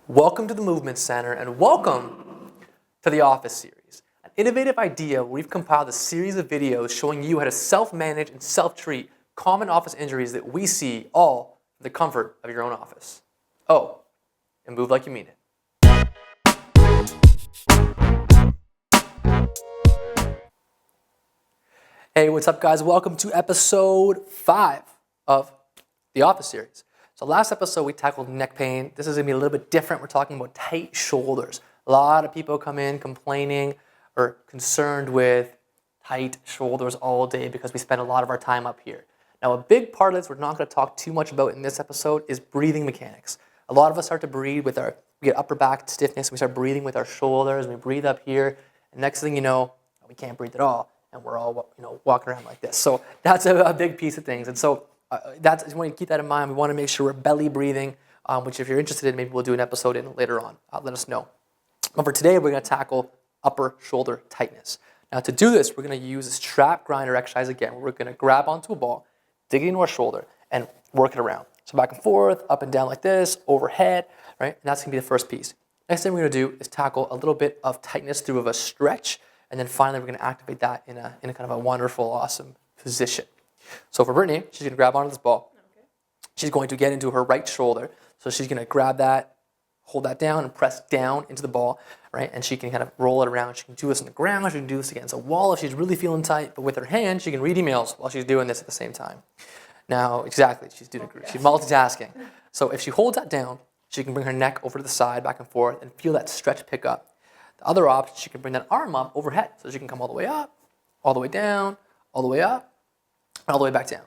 Welcome to the Movement Center and welcome to the Office series, an innovative idea where we've compiled a series of videos showing you how to self-manage and self-treat common office injuries that we see all from the comfort of your own office. Oh, and move like you mean it. Hey, what's up guys? Welcome to episode 5 of the Office series. So last episode we tackled neck pain. This is going to be a little bit different. We're talking about tight shoulders. A lot of people come in complaining or concerned with tight shoulders all day because we spend a lot of our time up here. Now a big part of this we're not going to talk too much about in this episode is breathing mechanics. A lot of us start to breathe with we get upper back stiffness, we start breathing with our shoulders, and we breathe up here, and next thing you know, we can't breathe at all, and we're all walking around like this. So that's a big piece of things, and so you want to keep that in mind. We want to make sure we're belly breathing, which if you're interested in, maybe we'll do an episode in later on. Let us know. But for today, we're going to tackle upper shoulder tightness. Now to do this, we're going to use a strap grinder exercise again, where we're going to grab onto a ball, dig it into our shoulder, and work it around. So back and forth, up and down like this, overhead, right? And that's going to be the first piece. Next thing we're going to do is tackle a little bit of tightness through a stretch, and then finally we're going to activate that in a kind of a wonderful, awesome position. So for Brittany, she's going to grab onto this ball. Okay. She's going to get into her right shoulder. So she's going to grab that, hold that down, and press down into the ball, right? And she can kind of roll it around. She can do this on the ground. She can do this against a wall if she's really feeling tight. But with her hand, she can read emails while she's doing this at the same time. Now, exactly, she's multitasking. So if she holds that down, she can bring her neck over to the side, back and forth, and feel that stretch pick up. The other option, she can bring that arm up overhead. So she can come all the way up, all the way down, all the way up, all the way back down.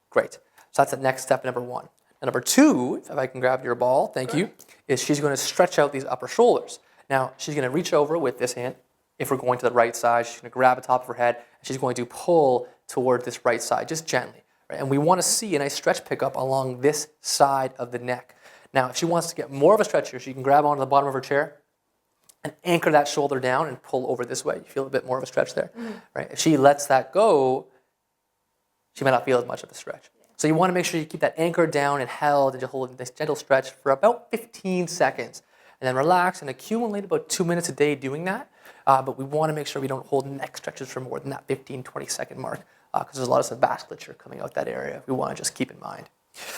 Great. So that's the next step, number 1. And number 2, if I can grab your ball, thank you, is she's going to stretch out these upper shoulders. Now, she's going to reach over with this hand. If we're going to the right side, she's going to grab the top of her head, and she's going to pull toward this right side, just gently. Right? And we want to see a nice stretch pickup along this side of the neck. Now, if she wants to get more of a stretch here, she can grab onto the bottom of her chair and anchor that shoulder down and pull over this way. You feel a bit more of a stretch there. Right? If she lets that go, she might not feel as much of a stretch. So you want to make sure you keep that anchor down and held and just hold this gentle stretch for about 15 seconds. And then relax and accumulate about 2 minutes a day doing that. But we want to make sure we don't hold neck stretches for more than that 15, 20 second mark because there's a lot of vasculature coming out that area we want to just keep in mind.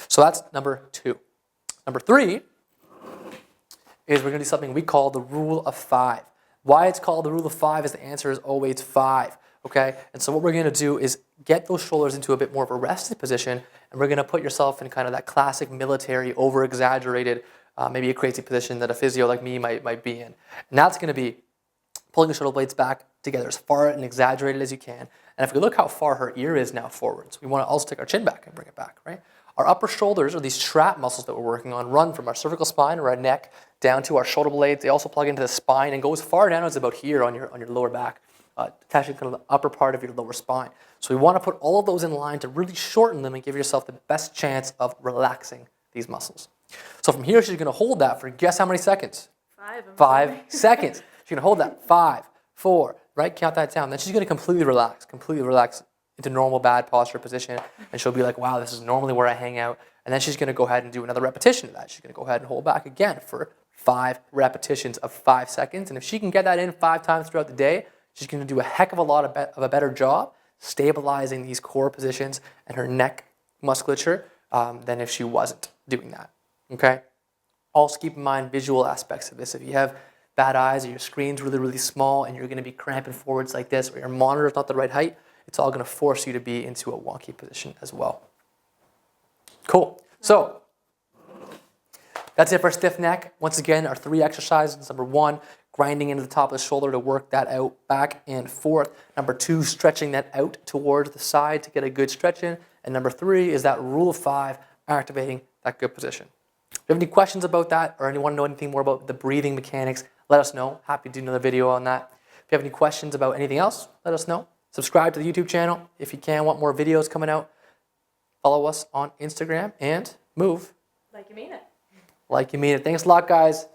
So that's number 2. Number 3 is we're going to do something we call the rule of 5. Why it's called the rule of 5 is the answer is always 5. Okay, and so what we're going to do is get those shoulders into a bit more of a rested position, and we're going to put yourself in kind of that classic military, over-exaggerated, maybe a crazy position that a physio like me might be in. And that's going to be pulling the shoulder blades back together as far and exaggerated as you can. And if we look how far her ear is now forwards, we want to also take our chin back and bring it back, right? Our upper shoulders, or these trap muscles that we're working on, run from our cervical spine or our neck down to our shoulder blades. They also plug into the spine and go as far down as about here on your lower back. Attaching kind of the upper part of your lower spine. So we want to put all of those in line to really shorten them and give yourself the best chance of relaxing these muscles. So from here, she's going to hold that for guess how many seconds? 5 seconds. She's going to hold that. 5, 4, right? Count that down. Then she's going to completely relax into normal bad posture position. And she'll be like, wow, this is normally where I hang out. And then she's going to go ahead and do another repetition of that. She's going to go ahead and hold back again for 5 repetitions of 5 seconds. And if she can get that in 5 times throughout the day, she's going to do a heck of a lot of a better job stabilizing these core positions and her neck musculature than if she wasn't doing that. Okay? Also keep in mind visual aspects of this. If you have bad eyes or your screen's really, really small and you're going to be cramping forwards like this or your monitor's not the right height, it's all going to force you to be into a wonky position as well. Cool. So that's it for stiff neck. Once again, our 3 exercises. Number 1, grinding into the top of the shoulder to work that out back and forth. Number 2, stretching that out towards the side to get a good stretch in. And number 3 is that rule of 5, activating that good position. If you have any questions about that or want to know anything more about the breathing mechanics, let us know. Happy to do another video on that. If you have any questions about anything else, let us know. Subscribe to the YouTube channel if you can, want more videos coming out. Follow us on Instagram and move like you mean it. Like you mean it. Thanks a lot, guys.